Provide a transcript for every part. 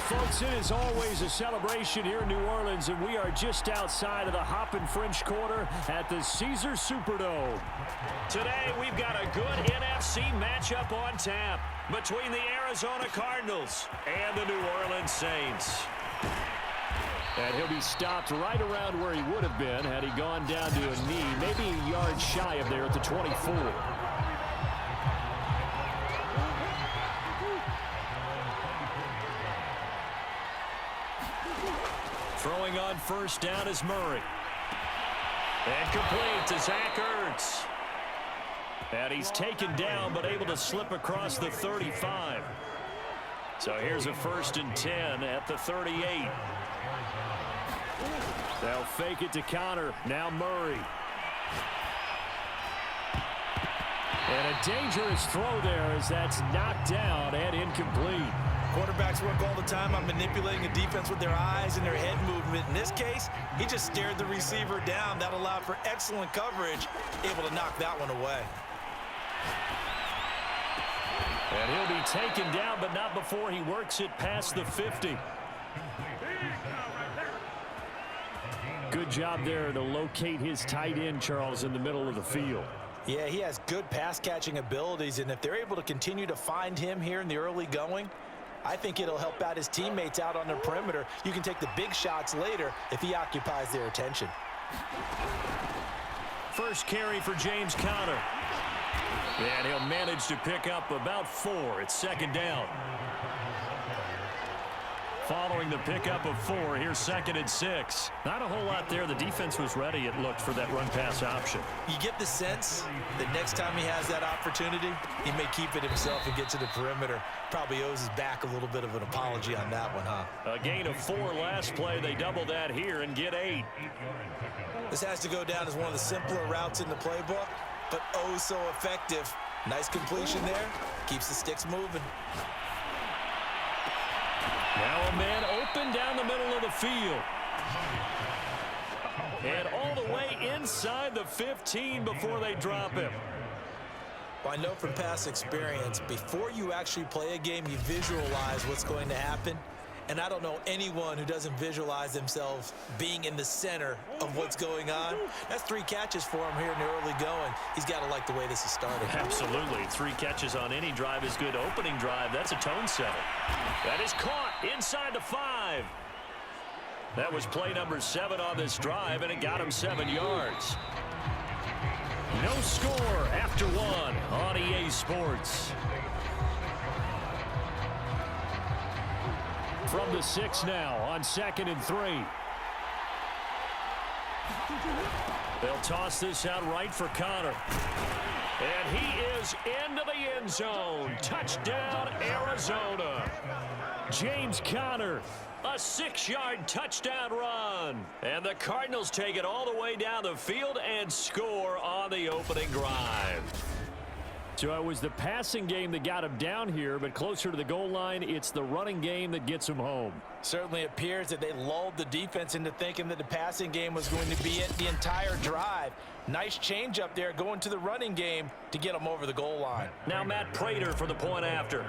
Folks, it is always a celebration here in New Orleans, and we are just outside of the Hoppin' French Quarter at the Caesars Superdome. Today, we've got a good NFC matchup on tap between the Arizona Cardinals and the New Orleans Saints. And he'll be stopped right around where he would have been had he gone down to a knee, maybe a yard shy of there at the 24. Throwing on first down is Murray. And complete to Zach Ertz. And he's taken down but able to slip across the 35. So here's a 1st and 10 at the 38. They'll fake it to Connor. Now Murray. And a dangerous throw there as that's knocked down and incomplete. Quarterbacks work all the time on manipulating a defense with their eyes and their head movement. In this case, he just stared the receiver down. That allowed for excellent coverage, able to knock that one away. And he'll be taken down, but not before he works it past the 50. Good job there to locate his tight end, Charles, in the middle of the field. Yeah, he has good pass-catching abilities, and if they're able to continue to find him here in the early going, I think it'll help out his teammates out on the perimeter. You can take the big shots later if he occupies their attention. First carry for James Conner. And he'll manage to pick up about 4. It's 2nd down. Following the pickup of 4, here's 2nd and 6. Not a whole lot there. The defense was ready, it looked, for that run-pass option. You get the sense that next time he has that opportunity, he may keep it himself and get to the perimeter. Probably owes his back a little bit of an apology on that one, huh? A gain of 4 last play. They double that here and get 8. This has to go down as one of the simpler routes in the playbook, but oh so effective. Nice completion there. Keeps the sticks moving. Now a man open down the middle of the field. And all the way inside the 15 before they drop him. Well, I know from past experience, before you actually play a game, you visualize what's going to happen. And I don't know anyone who doesn't visualize themselves being in the center of what's going on. That's 3 catches for him here in the early going. He's got to like the way this is starting. Absolutely. 3 catches on any drive is good. Opening drive, that's a tone setter. That is caught inside the 5. That was play number 7 on this drive, and it got him 7 yards. No score after 1 on EA Sports. From the 6 now on 2nd and 3. They'll toss this out right for Connor. And he is into the end zone. Touchdown, Arizona. James Conner, a 6-yard touchdown run. And the Cardinals take it all the way down the field and score on the opening drive. So it was the passing game that got him down here, but closer to the goal line, it's the running game that gets him home. Certainly appears that they lulled the defense into thinking that the passing game was going to be it the entire drive. Nice change up there going to the running game to get him over the goal line. Now Matt Prater for the point after.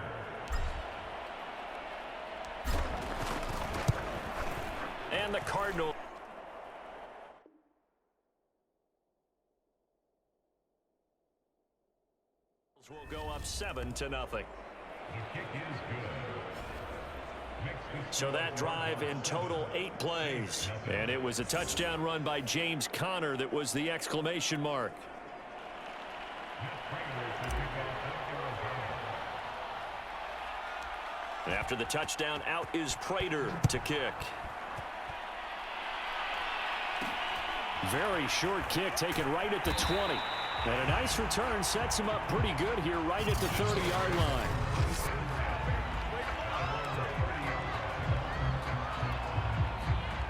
And the Cardinals will go up 7-0. So that drive in total 8 plays. And it was a touchdown run by James Conner that was the exclamation mark. After the touchdown, out is Prater to kick. Very short kick taken right at the 20. And a nice return sets him up pretty good here right at the 30-yard line.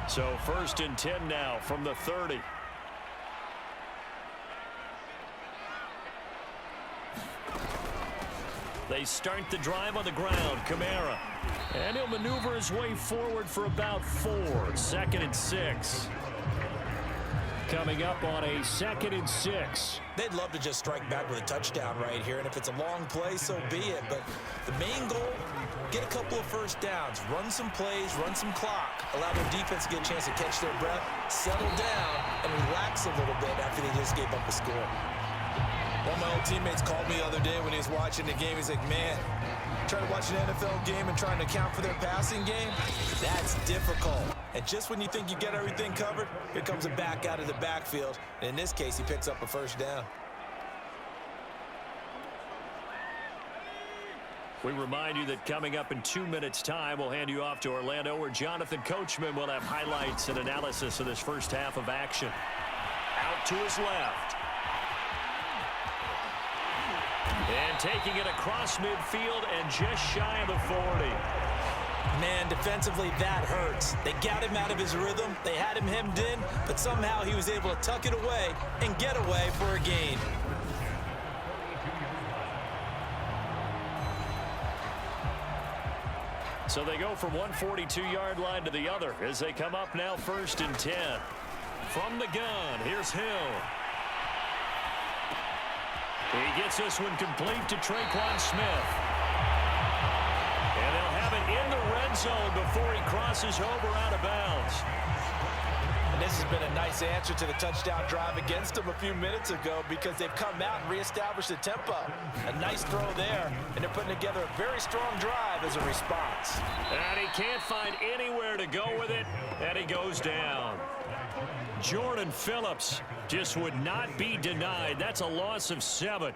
So 1st and 10 now from the 30. They start the drive on the ground. Kamara. And he'll maneuver his way forward for about 4. 2nd and 6. coming up on a 2nd and 6. They'd love to just strike back with a touchdown right here, and if it's a long play, so be it. But the main goal, get a couple of first downs, run some plays, run some clock, allow their defense to get a chance to catch their breath, settle down, and relax a little bit after they just gave up a score. One of my old teammates called me the other day when he was watching the game. He's like, man, trying to watch an NFL game and trying to account for their passing game, that's difficult. And just when you think you get everything covered, here comes a back out of the backfield. And in this case, he picks up a first down. We remind you that coming up in 2 minutes' time, we'll hand you off to Orlando, where Jonathan Coachman will have highlights and analysis of this first half of action. Out to his left. And taking it across midfield and just shy of the 40. Man, defensively, that hurts. They got him out of his rhythm. They had him hemmed in, but somehow he was able to tuck it away and get away for a gain. So they go from one 42-yard line to the other as they come up now 1st and 10. From the gun, here's Hill. He gets this one complete to Traquan Smith. And they'll have it in the red zone before he crosses over out of bounds. And this has been a nice answer to the touchdown drive against them a few minutes ago, because they've come out and reestablished the tempo. A nice throw there, and they're putting together a very strong drive as a response. And he can't find anywhere to go with it, and he goes down. Jordan Phillips just would not be denied. That's a loss of 7.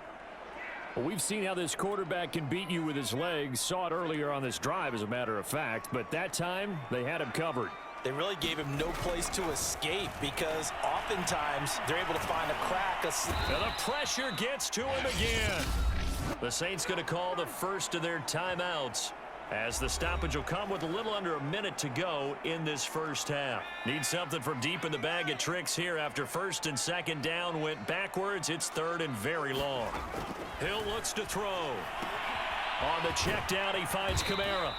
Well, we've seen how this quarterback can beat you with his legs. Saw it earlier on this drive, as a matter of fact. But that time, they had him covered. They really gave him no place to escape, because oftentimes they're able to find a crack. And the pressure gets to him again. The Saints going to call the first of their timeouts, as the stoppage will come with a little under a minute to go in this first half. Need something from deep in the bag of tricks here after 1st and 2nd down went backwards. It's 3rd and very long. Hill looks to throw. On the check down, he finds Kamara.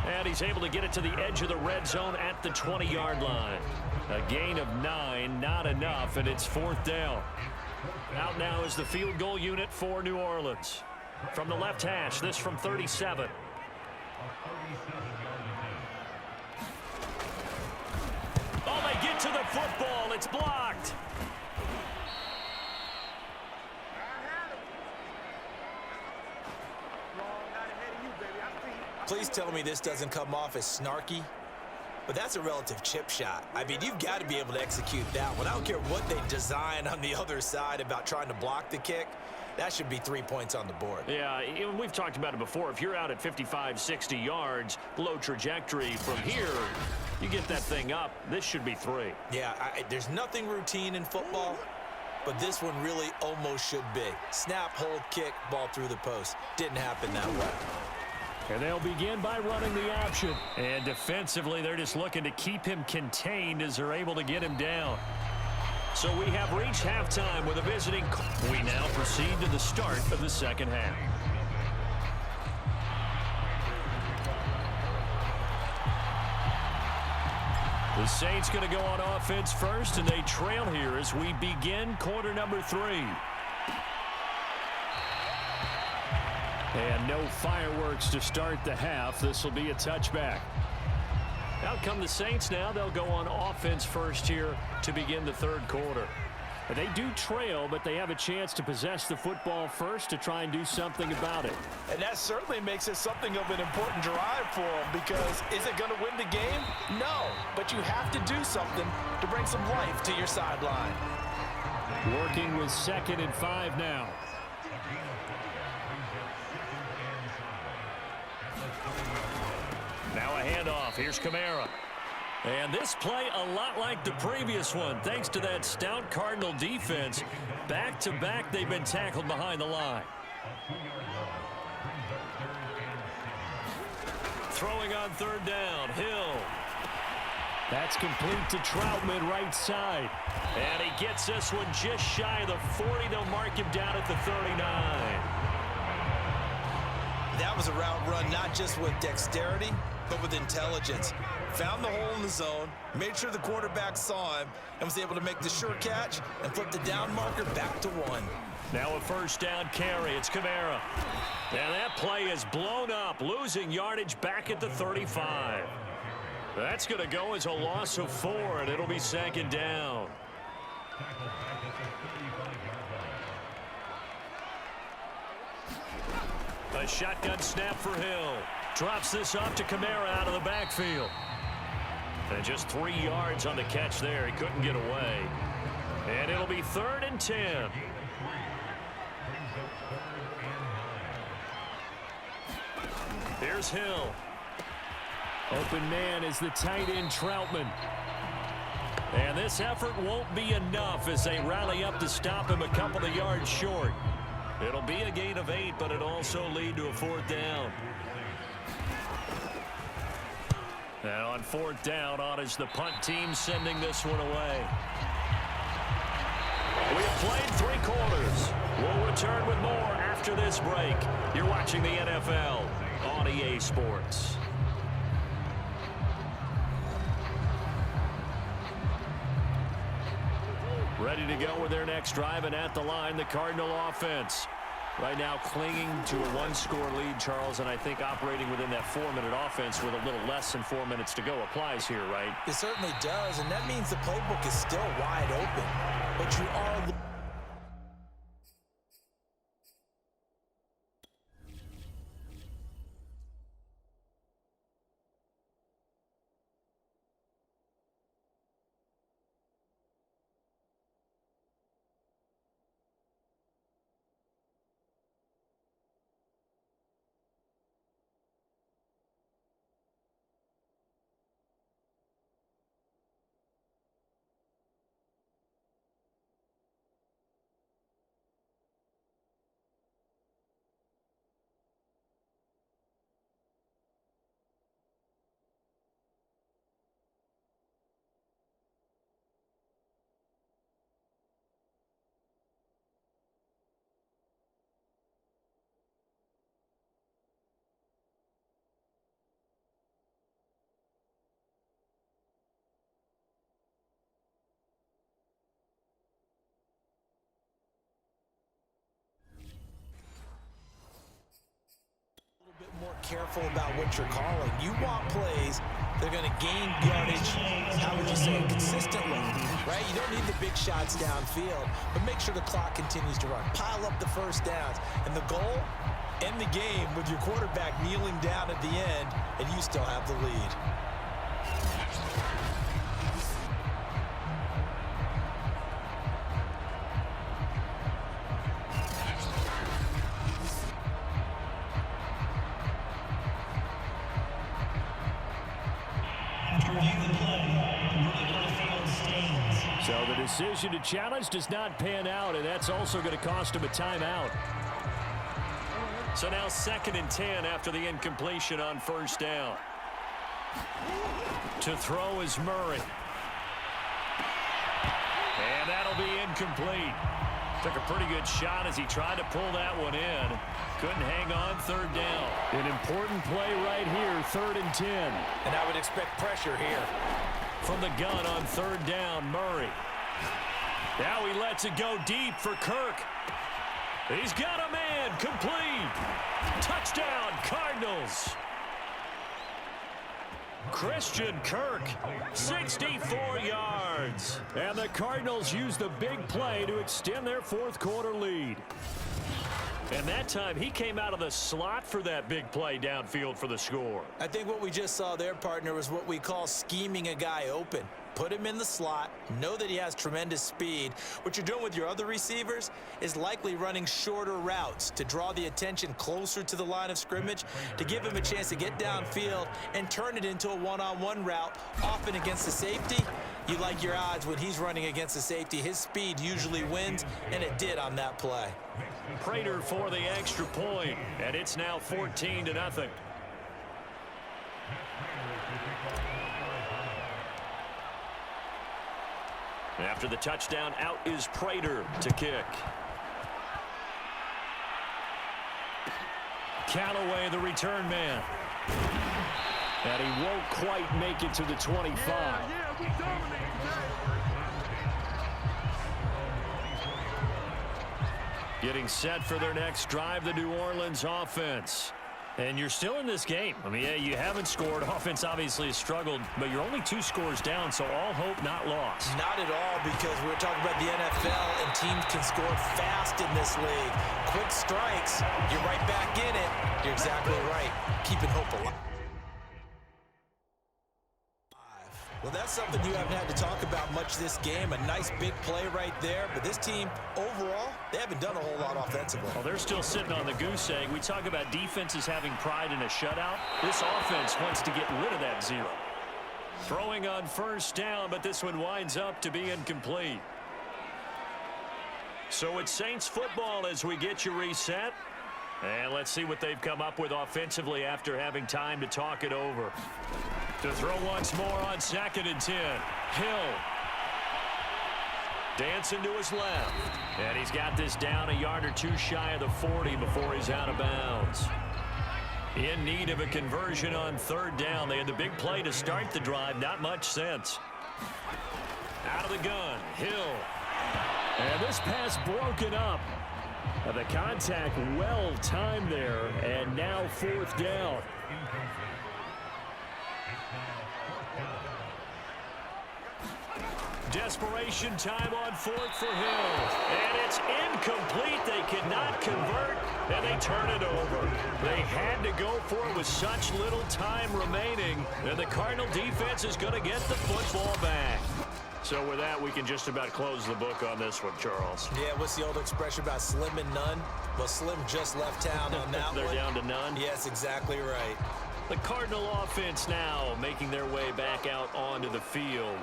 And he's able to get it to the edge of the red zone at the 20-yard line. A gain of 9, not enough, and it's 4th down. Out now is the field goal unit for New Orleans. From the left hash, this from 37. Oh, they get to the football. It's blocked. Please tell me this doesn't come off as snarky, but that's a relative chip shot. I mean, you've got to be able to execute that one. I don't care what they design on the other side about trying to block the kick. That should be 3 points on the board. Yeah, we've talked about it before. If you're out at 55, 60 yards, low trajectory from here, you get that thing up, this should be 3. Yeah, there's nothing routine in football, but this one really almost should be. Snap, hold, kick, ball through the post. Didn't happen that way. And they'll begin by running the option. And defensively, they're just looking to keep him contained as they're able to get him down. So we have reached halftime with a visiting. We now proceed to the start of the second half. The Saints going to go on offense first, and they trail here as we begin quarter number 3. And no fireworks to start the half. This will be a touchback. Out come the Saints now. They'll go on offense first here to begin the 3rd quarter. They do trail, but they have a chance to possess the football first to try and do something about it. And that certainly makes it something of an important drive for them, because is it going to win the game? No, but you have to do something to bring some life to your sideline. Working with 2nd and 5 now. Now a handoff. Here's Kamara. And this play a lot like the previous one. Thanks to that stout Cardinal defense, back-to-back they've been tackled behind the line. Throwing on 3rd down, Hill. That's complete to Troutman, right side. And he gets this one just shy of the 40. They'll mark him down at the 39. that was a route run not just with dexterity, but with intelligence. Found the hole in the zone, made sure the quarterback saw him, and was able to make the sure catch and flip the down marker back to 1. Now a first down carry. It's Kamara. And that play is blown up, losing yardage back at the 35. That's going to go as a loss of 4, and it'll be 2nd down. A shotgun snap for Hill. Drops this off to Kamara out of the backfield. And just 3 yards on the catch there. He couldn't get away. And it'll be 3rd and 10. Here's Hill. Open man is the tight end Troutman. And this effort won't be enough as they rally up to stop him a couple of yards short. It'll be a gain of 8, but it'll also lead to a 4th down. And on 4th down, on is the punt team sending this one away. We have played 3 quarters. We'll return with more after this break. You're watching the NFL on EA Sports. Ready to go with their next drive, and at the line, the Cardinal offense. Right now clinging to a 1-score lead, Charles, and I think operating within that 4-minute offense with a little less than 4 minutes to go applies here, right? It certainly does, and that means the playbook is still wide open. But you are... more careful about what you're calling. You want plays that are going to gain yardage, how would you say, consistently, right? You don't need the big shots downfield, but make sure the clock continues to run. Pile up the first downs. And the goal, end the game with your quarterback kneeling down at the end, and you still have the lead. So the decision to challenge does not pan out, and that's also going to cost him a timeout. So now 2nd and 10 after the incompletion on first down. To throw is Murray. And that'll be incomplete. Took a pretty good shot as he tried to pull that one in. Couldn't hang on, 3rd down. An important play right here, 3rd and 10. And I would expect pressure here. From the gun on 3rd down, Murray. Now he lets it go deep for Kirk. He's got a man, complete. Touchdown, Cardinals. Christian Kirk, 64 yards. And the Cardinals use the big play to extend their 4th quarter lead. And that time, he came out of the slot for that big play downfield for the score. I think what we just saw there, partner, was what we call scheming a guy open. Put him in the slot, know that he has tremendous speed. What you're doing with your other receivers is likely running shorter routes to draw the attention closer to the line of scrimmage, to give him a chance to get downfield and turn it into a one-on-one route, often against the safety. You like your odds when he's running against the safety. His speed usually wins, and it did on that play. Prater for the extra point, and it's now 14-0. After the touchdown, out is Prater to kick. Callaway, the return man. And he won't quite make it to the 25. Getting set for their next drive, the New Orleans offense. And you're still in this game. I mean, yeah, you haven't scored. Offense obviously has struggled, but you're only 2 scores down, so all hope not lost. Not at all, because we're talking about the NFL, and teams can score fast in this league. Quick strikes, you're right back in it. You're exactly right. Keeping hope alive. Well, that's something you haven't had to talk about much this game. A nice big play right there. But this team, overall, they haven't done a whole lot offensively. Well, they're still sitting on the goose egg. We talk about defenses having pride in a shutout. This offense wants to get rid of that 0. Throwing on first down, but this one winds up to be incomplete. So it's Saints football as we get you reset. And let's see what they've come up with offensively after having time to talk it over. To throw once more on 2nd and 10. Hill. Dancing to his left. And he's got this down a yard or 2 shy of the 40 before he's out of bounds. In need of a conversion on 3rd down. They had the big play to start the drive. Not much sense. Out of the gun. Hill. And this pass broken up. The contact well timed there. And now 4th down. Desperation time on 4th for Hill. And it's incomplete. They cannot convert, and they turn it over. They had to go for it with such little time remaining, and the Cardinal defense is going to get the football back. So with that, we can just about close the book on this one, Charles. Yeah, what's the old expression about slim and none? Well, Slim just left town on that They're one. down to none? Yes, exactly right. The Cardinal offense now making their way back out onto the field.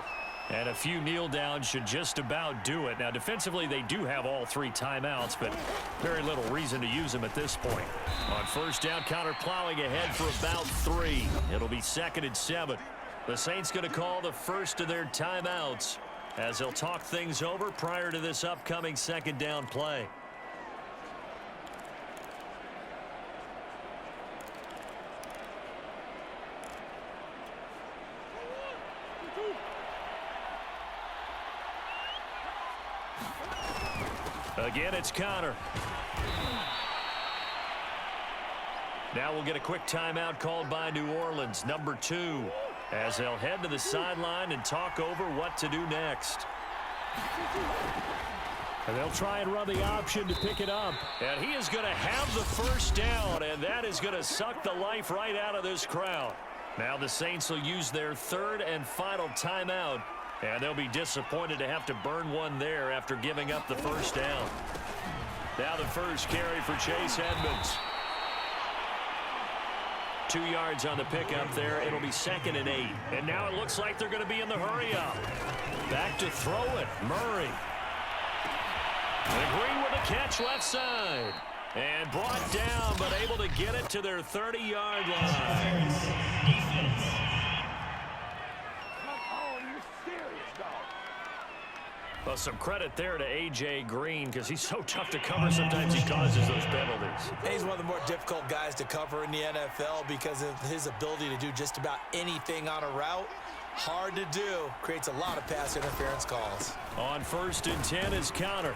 And a few kneel downs should just about do it. Now, defensively, they do have all 3 timeouts, but very little reason to use them at this point. On first down, Connor plowing ahead for about 3. It'll be 2nd and 7. The Saints going to call the first of their timeouts as they'll talk things over prior to this upcoming 2nd down play. Again, it's Connor. Now we'll get a quick timeout called by New Orleans, number 2, as they'll head to the sideline and talk over what to do next. And they'll try and run the option to pick it up. And he is going to have the first down, and that is going to suck the life right out of this crowd. Now the Saints will use their 3rd and final timeout. And they'll be disappointed to have to burn one there after giving up the first down. Now the first carry for Chase Edmonds. 2 yards on the pickup there. It'll be 2nd and 8. And now it looks like they're going to be in the hurry-up. Back to throw it. Murray. And Green with a catch left side. And brought down, but able to get it to their 30-yard line. Well, some credit there to A.J. Green because he's so tough to cover. Sometimes he causes those penalties. He's one of the more difficult guys to cover in the NFL because of his ability to do just about anything on a route. Hard to do. Creates a lot of pass interference calls. On 1st and 10 is Connor.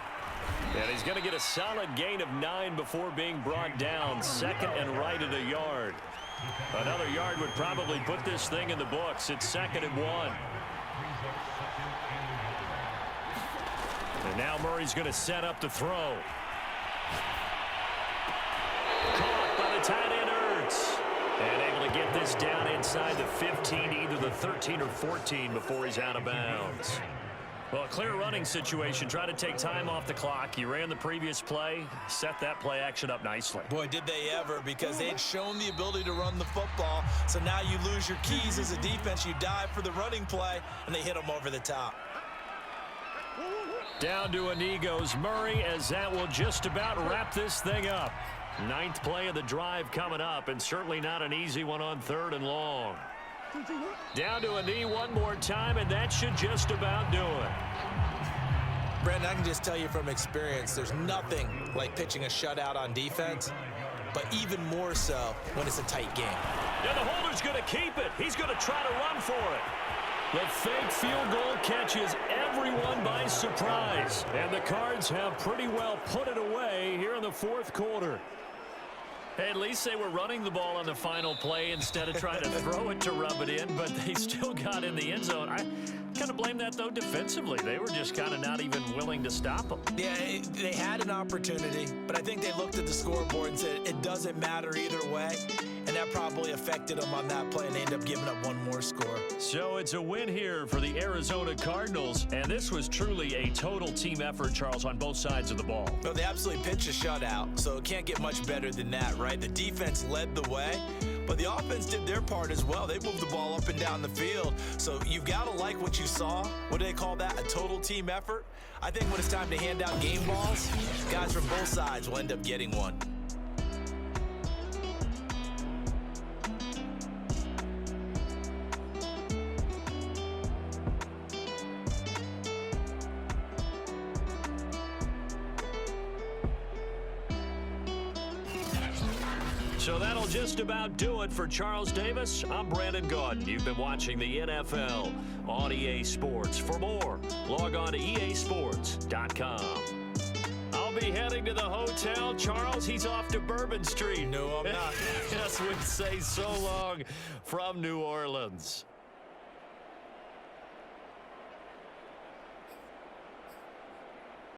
And he's going to get a solid gain of 9 before being brought down. 2nd and right at a yard. Another yard would probably put this thing in the books. It's 2nd and 1. And now Murray's going to set up the throw. Caught by the tight end Ertz. And able to get this down inside the 15, either the 13 or 14 before he's out of bounds. Well, a clear running situation. Try to take time off the clock. You ran the previous play, set that play action up nicely. Boy, did they ever, because they'd shown the ability to run the football. So now you lose your keys as a defense. You dive for the running play, and they hit them over the top. Down to a knee goes Murray, as that will just about wrap this thing up. 9th play of the drive coming up, and certainly not an easy one on 3rd and long. Down to a knee one more time, and that should just about do it. Brandon, I can just tell you from experience, there's nothing like pitching a shutout on defense. but even more so when it's a tight game. And the holder's going to keep it. He's going to try to run for it. The fake field goal catches everyone by surprise. And the Cards have pretty well put it away here in the fourth quarter. Hey, at least they were running the ball on the final play instead of trying to throw it to rub it in, but they still got in the end zone. I kind of blame that, though, defensively. They were just kind of not even willing to stop them. Yeah, they had an opportunity, but I think they looked at the scoreboard and said it doesn't matter either way, and that probably affected them on that play, and they ended up giving up one more score. So it's a win here for the Arizona Cardinals, and this was truly a total team effort, Charles, on both sides of the ball. No, they absolutely pitched a shutout, so it can't get much better than that, right? The defense led the way, but the offense did their part as well. They moved the ball up and down the field, so you've got to like what you saw. What do they call that? A total team effort? I think when it's time to hand out game balls, guys from both sides will end up getting one. So that'll just about do it for Charles Davis. I'm Brandon Gaudin. You've been watching the NFL on EA Sports. For more, log on to easports.com. I'll be heading to the hotel. Charles, he's off to Bourbon Street. No, I'm not. Yes, we'd say so long from New Orleans.